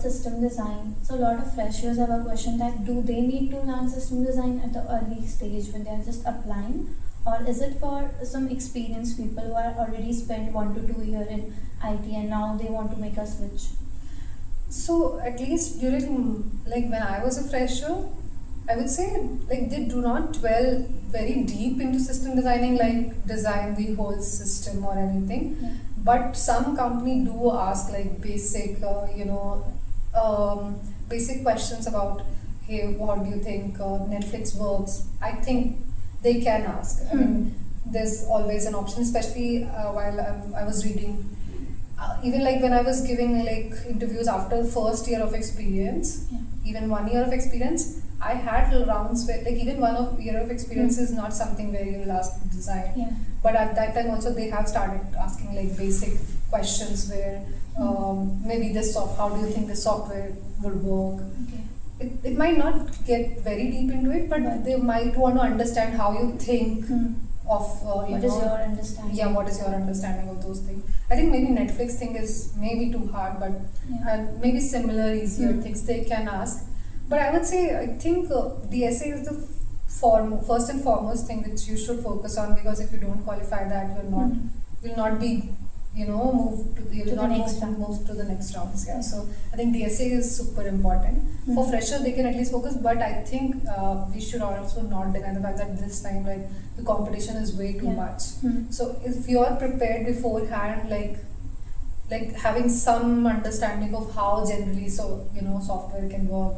about system design. So a lot of freshers have a question that do they need to learn system design at the early stage when they are just applying, or is it for some experienced people who are already spent 1 to 2 years in IT and now they want to make a switch? So at least during, like when I was a fresher, I would say like they do not dwell very deep into system designing, like design the whole system or anything. Yeah. But some company do ask like basic, basic questions about, hey, what do you think Netflix works? I think they can ask. I mean, there's always an option, especially while I was reading. Even like when I was giving like interviews after first year of experience, Yeah. even 1 year of experience, I had rounds where like even year of experience is not something where you'll ask design. Yeah. But at that time also they have started asking like basic questions where maybe how do you think this software would work? Okay. It might not get very deep into it, but they might want to understand how you think of What is your understanding? Yeah, what is your understanding of those things? I think maybe Netflix thing is maybe too hard, but maybe similar, easier things they can ask. But I would say, I think the essay is the first and foremost thing which you should focus on, because if you don't qualify that, you'll not be, moved to the next rounds. Yeah. So I think the essay is super important. For fresher, they can at least focus, but I think we should also not deny the fact that this time, like, the competition is way too much. So if you are prepared beforehand, like having some understanding of how generally software can work,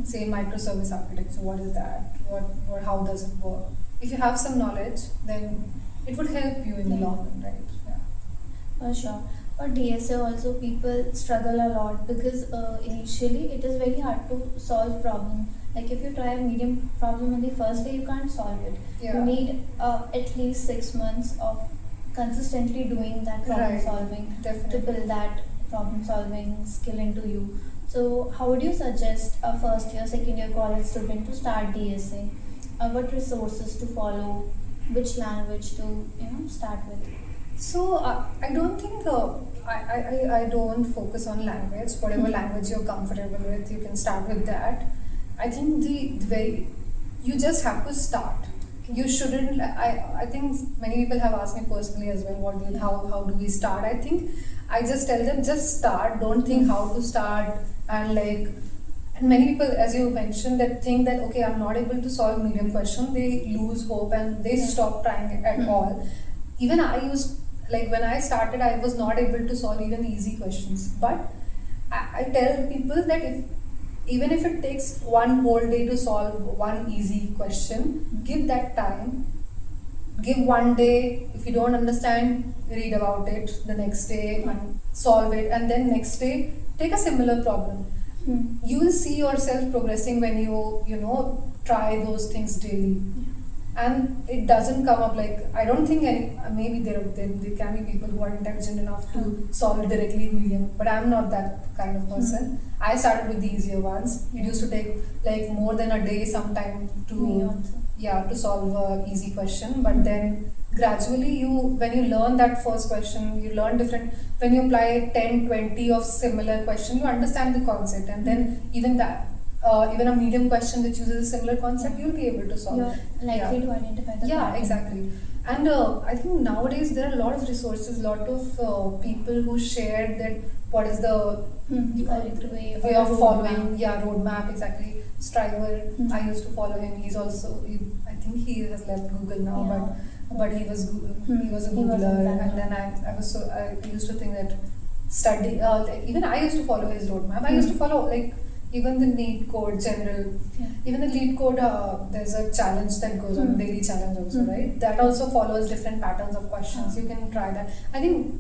say microservice architecture, what is that, what how does it work? If you have some knowledge, then it would help you in the long run, right? For sure. For DSA also, people struggle a lot because initially it is very hard to solve problem. Like if you try a medium problem on the first day, you can't solve it. Yeah. You need at least 6 months of consistently doing that problem solving to build that problem solving skill into you. So how would you suggest a first year, second year college student to start DSA? What resources to follow? Which language to start with? So I don't think I don't focus on language. Whatever language you're comfortable with, you can start with that. I think you just have to start. You shouldn't. I think many people have asked me personally as well. How do we start? I think I just tell them just start. Don't think how to start and many people, as you mentioned, that think that okay, I'm not able to solve medium question. They lose hope and they stop trying at all. Even when I started, I was not able to solve even easy questions. But I tell people that even if it takes one whole day to solve one easy question, give that time. Give 1 day. If you don't understand, read about it the next day and solve it. And then next day, take a similar problem. You will see yourself progressing when you try those things daily. And it doesn't come up I don't think maybe there can be people who are intelligent enough to solve directly in medium, but I'm not that kind of person. I started with the easier ones. It used to take more than a day sometime to solve a easy question, but then gradually when you learn that first question, you learn different. When you apply 10, 20 of similar question, you understand the concept, and then even a medium question which uses a similar concept, you'll be able to solve. You're likely to identify the pattern. Exactly. And I think nowadays there are a lot of resources, a lot of people who share that what is the correct way of following. Roadmap, exactly. Striver, I used to follow him. He's also, I think he has left Google now, but he was a Googler, and then I used to think that even I used to follow his roadmap. I used to follow even the lead code general, even the lead code, there's a challenge that goes on, daily challenge also, right? That also follows different patterns of questions. You can try that. I think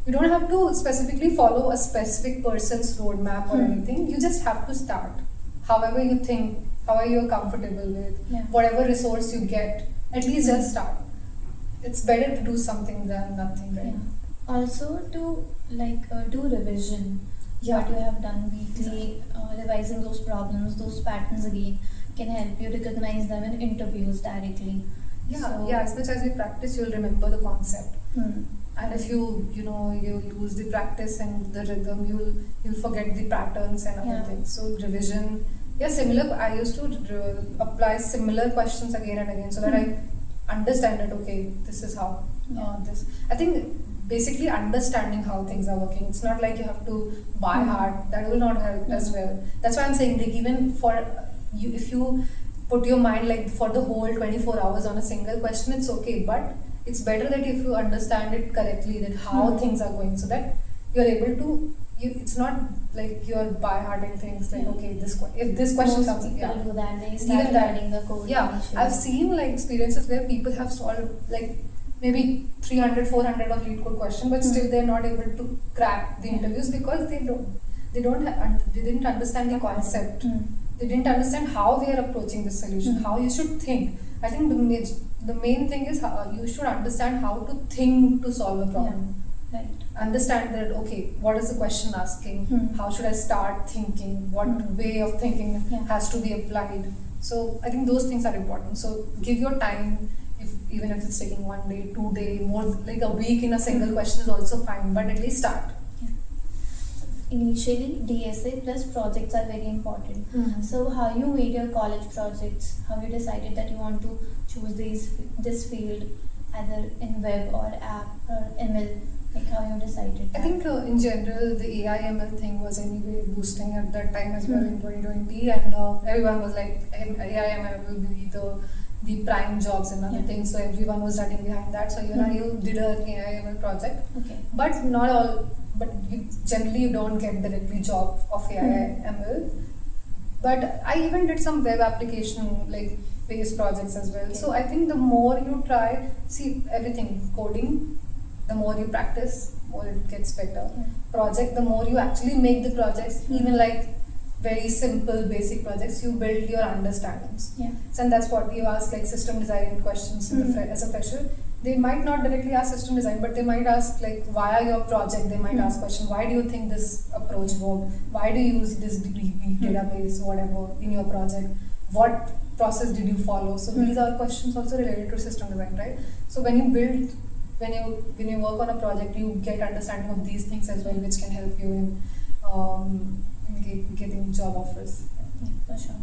you don't have to specifically follow a specific person's roadmap or anything. You just have to start. However you think, however you're comfortable with, whatever resource you get, at least just start. It's better to do something than nothing, right? Also to do revision. What you have done weekly, revising those problems, those patterns again can help you recognize them in interviews directly. As much as you practice, you'll remember the concept. And if you lose the practice and the rhythm, you'll forget the patterns and other Yeah. things. So revision, yeah, similar. I used to apply similar questions again and again so that I understand that okay, this is how this. I think basically understanding how things are working. It's not like you have to buy hard. That will not help as well. That's why I'm saying like even for you, if you put your mind like for the whole 24 hours on a single question, it's okay. But it's better that if you understand it correctly, that how things are going, so that you're able to. It's not like you're by hearting things like okay, if this question Most comes, people do that. They Even start that. writing the code. Yeah, initially. I've seen like experiences where people have solved like maybe 300, 400 of lead code question, but still they're not able to crack the interviews because they didn't understand the concept. They didn't understand how we are approaching this solution, how you should think. I think the main thing is how you should understand how to think to solve a problem. Right. Understand that okay, what is the question asking? How should I start thinking? What way of thinking has to be applied? So I think those things are important. So give your time, even if it's taking 1 day, 2 day, more like a week in a single question is also fine. But at least start. Initially, DSA plus projects are very important. So how you made your college projects? How you decided that you want to choose this field, either in web or app or ML? Like how you decided? I think in general the AI ML thing was anyway boosting at that time as well in 2020, and everyone was like AI ML will be the prime jobs and other things. So everyone was running behind that. So you did an AI ML project, but not all. But generally you don't get directly job of AI ML. But I even did some web application like based projects as well. So I think the more you try, see everything coding. The more you practice, more it gets better. Project, the more you actually make the projects, even like very simple basic projects, you build your understandings. So, and that's what you ask like system design questions as a fresher. They might not directly ask system design, but they might ask like via your project, they might ask question, why do you think this approach worked? Why do you use this database, whatever, in your project? What process did you follow? So these are questions also related to system design, right? So when you build when you work on a project, you get understanding of these things as well, which can help you in getting job offers. Yeah, for sure.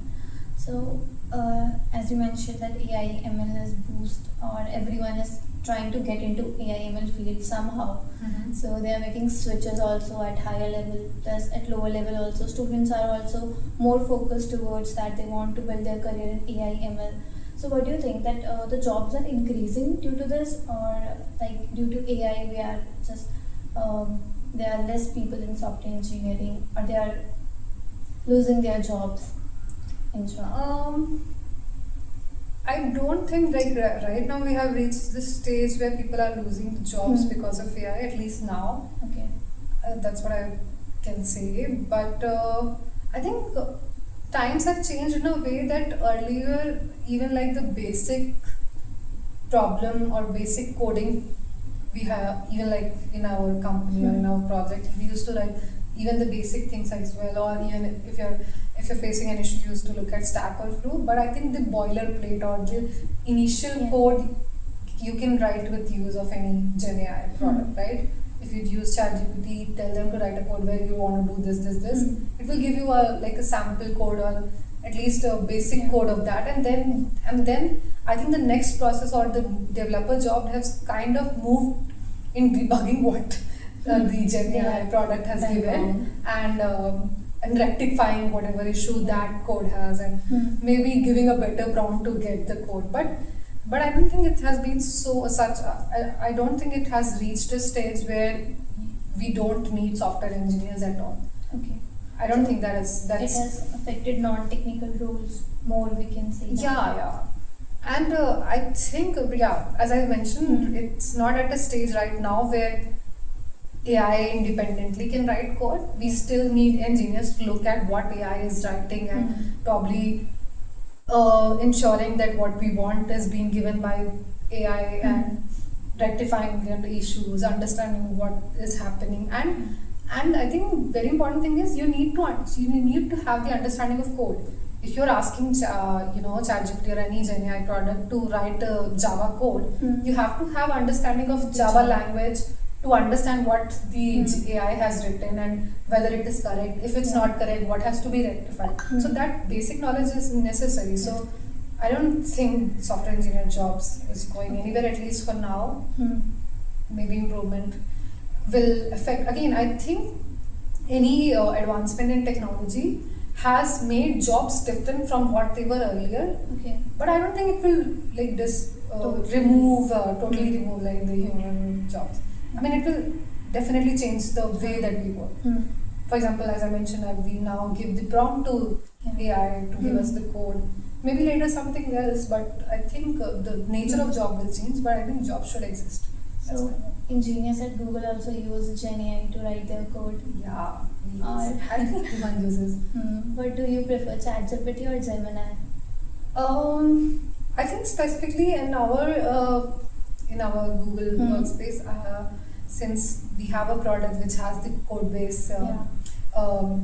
So, as you mentioned that AI ML is boost, or everyone is trying to get into AI ML field somehow. So they are making switches also at higher level, plus at lower level also. Students are also more focused towards that. They want to build their career in AI ML. So what do you think that the jobs are increasing due to this, or like due to AI we are just there are less people in software engineering, or they are losing their jobs in short? I don't think like right now we have reached this stage where people are losing jobs because of AI, at least now. Okay. That's what I can say. But I think times have changed in a way that earlier even like the basic problem or basic coding we have, even like in our company or in our project, we used to write even the basic things as well, or even if you're facing an issue, you used to look at Stack Overflow. But I think the boilerplate or the initial code you can write with use of any Gen AI product, right? If you use ChatGPT, tell them to write a code where you want to do this. It will give you a sample code or at least a basic code of that, and then I think the next process or the developer job has kind of moved in debugging what the Gen AI product has given and rectifying whatever issue that code has, and maybe giving a better prompt to get the code. But I don't think it has been I don't think it has reached a stage where we don't need software engineers at all. Okay. I don't think that's it has affected non-technical roles more, we can say that. Yeah. And I think, as I mentioned, it's not at a stage right now where AI independently can write code. We still need engineers to look at what AI is writing and probably ensuring that what we want is being given by AI and rectifying the issues, understanding what is happening, and I think very important thing is you need to have the understanding of code. If you're asking ChatGPT or any Gen AI product to write a Java code, you have to have understanding of Java language, to understand what the AI has written and whether it is correct. If it's not correct, what has to be rectified. So that basic knowledge is necessary. So I don't think software engineer jobs is going anywhere, at least for now. Maybe improvement will affect. Again, I think any advancement in technology has made jobs different from what they were earlier. Okay. But I don't think it will like this totally remove like the human jobs. I mean, it will definitely change the way that we work. For example, as I mentioned, we now give the prompt to AI to give us the code. Maybe later something else, but I think the nature of job will change. But I think jobs should exist. So engineers at Google also use Gen AI to write their code. Yeah, I think everyone uses. But do you prefer ChatGPT or Gemini? I think specifically in our Google workspace, since we have a product which has the code base, our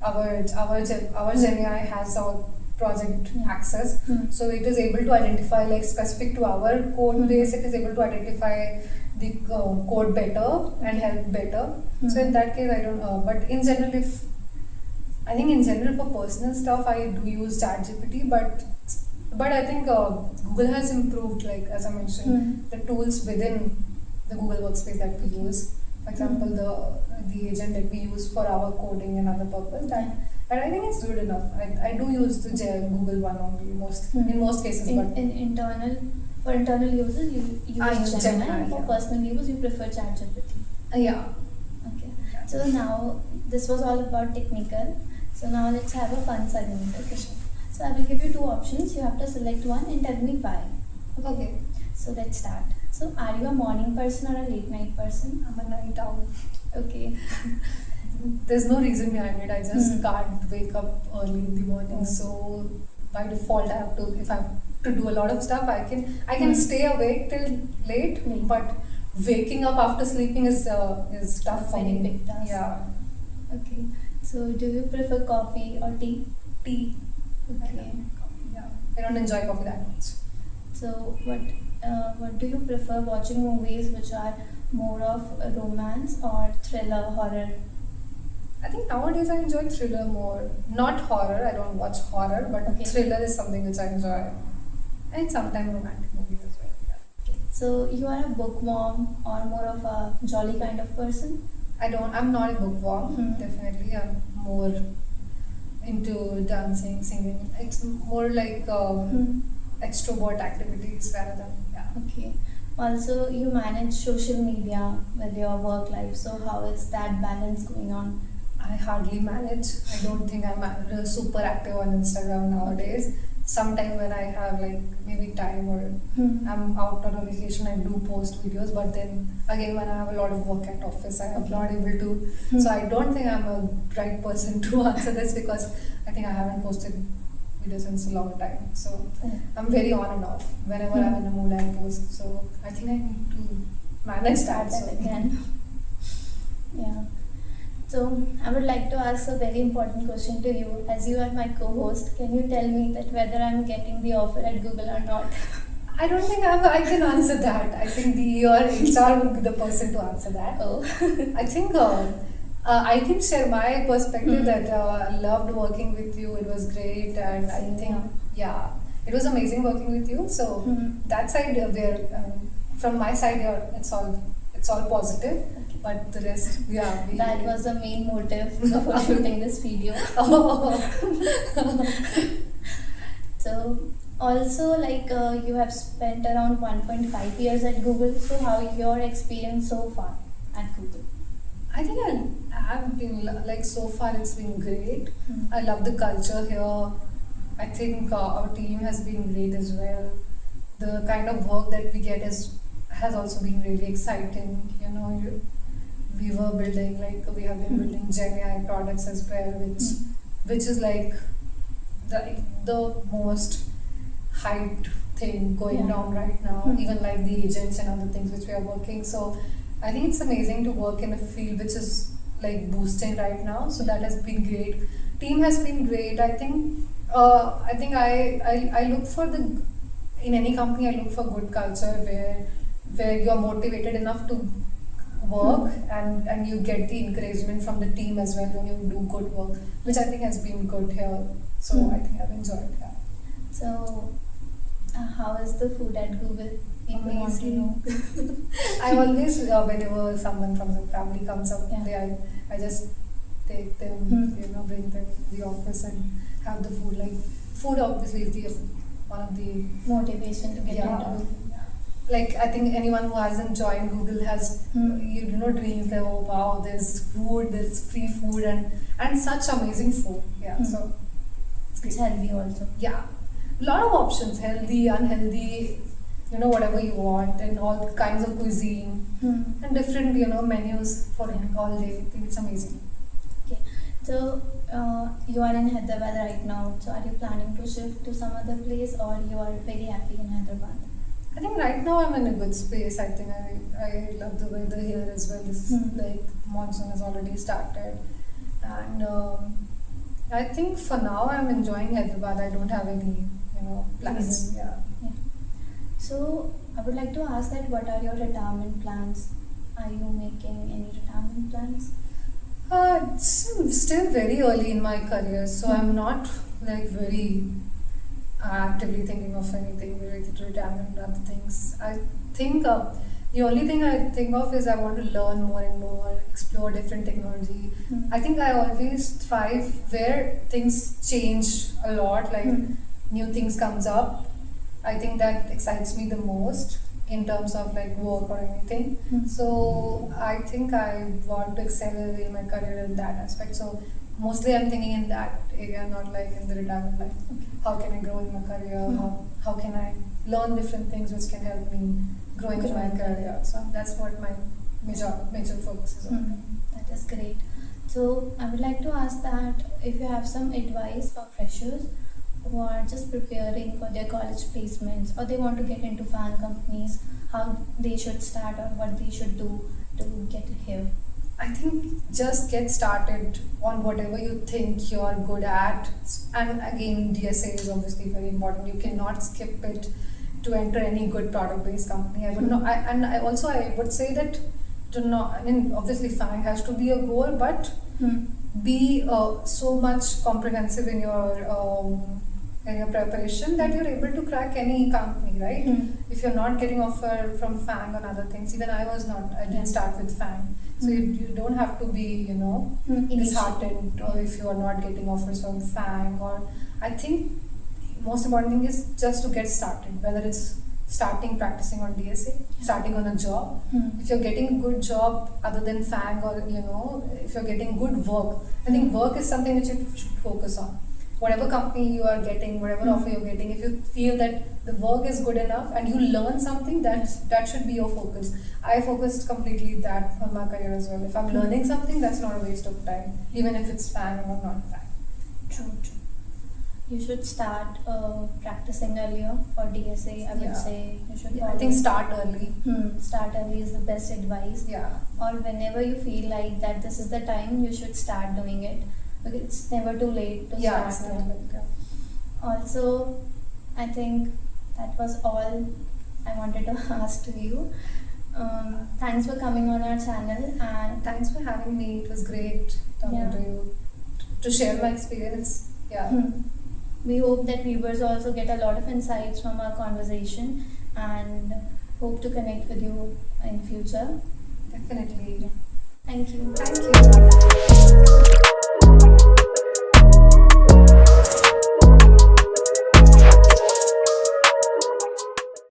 GenAI has our project access, so it is able to identify like specific to our code base. It is able to identify the code better and help better. So in that case, I don't know. But in general, in general for personal stuff, I do use ChatGPT, but I think Google has improved, like as I mentioned, the tools within the Google workspace that we use. For example, the agent that we use for our coding and other purpose. And I think it's good enough. I do use the Google one only in most cases. For internal users, you use Gemini. For personal use, you prefer ChatGPT. Yeah. Okay. So now this was all about technical. So now let's have a fun segment. Okay. So I will give you two options. You have to select one and tell me why. Okay. So let's start. So are you a morning person or a late night person? I'm a night owl. Okay. There's no reason behind it. I just can't wake up early in the morning. So by default, if I have to do a lot of stuff, I can stay awake till late. But waking up after sleeping is tough for me. Big task. Yeah. Okay. So do you prefer coffee or tea? Tea. Okay. Yeah. I don't enjoy coffee that much. So what do you prefer, watching movies which are more of a romance or thriller, horror? I think nowadays I enjoy thriller more. Not horror, I don't watch horror, but thriller is something which I enjoy. And sometimes romantic movies as well. Yeah. So you are a bookworm or more of a jolly kind of person? I'm not a bookworm, definitely. I'm more into dancing, singing. It's more like extrovert activities rather than, Okay. Also, you manage social media with your work life. So how is that balance going on? I hardly manage. I don't think I'm super active on Instagram nowadays. Sometime when I have like maybe time or I'm out on a vacation, I do post videos. But then again, when I have a lot of work at office, I am not able to. So I don't think I'm a right person to answer this because I think I haven't posted videos since a long time. So I'm very on and off. Whenever I'm in a mood, I post. So I think I need to manage that. Again. Yeah. So I would like to ask a very important question to you. As you are my co-host, can you tell me that whether I'm getting the offer at Google or not? I don't think I can answer that. I think your HR would be the person to answer that. Oh. I think I can share my perspective that I loved working with you. It was great, and I think it was amazing working with you. So that side, from my side, it's all positive. But the rest, that was the main motive for shooting this video. So also, like you have spent around 1.5 years at Google. So how is your experience so far at Google? I think I have been like so far it's been great. I love the culture here. I think our team has been great as well. The kind of work that we get has also been really exciting. We were building we have been building GenAI products as well, which is like the most hyped thing going down right now. Even like the agents and other things which we are working. So I think it's amazing to work in a field which is like boosting right now. So that has been great. Team has been great. I think I look for in any company I look for good culture where you're motivated enough to work, and you get the encouragement from the team as well when you do good work, which I think has been good here. So I think I've enjoyed that. So, how is the food at Google? People want to know. I always, whenever someone from the family comes up, Yeah. I just take them, bring them to the office and have the food. Like, food obviously is one of the Motivation to get into. Like, I think anyone who hasn't joined Google has, dreams that, oh wow, there's food, there's free food, and such amazing food. Yeah, so it's healthy also. Yeah, a lot of options, healthy, unhealthy, whatever you want, and all kinds of cuisine and different, menus for all day. I think it's amazing. Okay, so you are in Hyderabad right now. So are you planning to shift to some other place, or you are very happy in Hyderabad? I think right now I'm in a good space. I think I love the weather here as well. This like monsoon has already started, and I think for now I'm enjoying Hyderabad. I don't have any plans. Yeah. So I would like to ask that what are your retirement plans? Are you making any retirement plans? It's still very early in my career, so I'm not like very actively thinking of anything related to retirement and other things. I think the only thing I think of is I want to learn more and more, explore different technology. I think I always thrive where things change a lot, like new things comes up. I think that excites me the most in terms of like work or anything. So I think I want to excel in my career in that aspect. So mostly I'm thinking in that area, not like in the retirement life. How can I grow in my career? How can I learn different things which can help me grow into my career? So that's what my major focus is on. That is great. So I would like to ask that if you have some advice for freshers who are just preparing for their college placements, or they want to get into fan companies, how they should start or what they should do to get here. I think just get started on whatever you think you're good at. And again, DSA is obviously very important. You cannot skip it to enter any good product-based company. I would not. I would say that do not. I mean, obviously, FANG has to be a goal, but be so much comprehensive in your preparation that you're able to crack any company, right? If you're not getting offer from FANG and other things, even I was not. I didn't start with FANG. So you don't have to be, disheartened or if you are not getting offers from FANG. Or I think most important thing is just to get started, whether it's starting practicing on DSA, starting on a job. If you're getting a good job other than FANG, or if you're getting good work, I think work is something which you should focus on. Whatever company you are getting, whatever offer you're getting, if you feel that the work is good enough and you learn something, that should be your focus. I focused completely that on my career as well. If I'm learning something, that's not a waste of time, even if it's FANG or not FANG. True. You should start practicing earlier for DSA. I would say you should. I think start early. Start early is the best advice. Yeah. Or whenever you feel like that this is the time, you should start doing it. Because it's never too late to start. It's never late. Yeah. Also, I think that was all I wanted to ask to you. Thanks for coming on our channel, and thanks for having me. It was great talking to you, to share my experience. We hope that viewers also get a lot of insights from our conversation, and hope to connect with you in future. Definitely.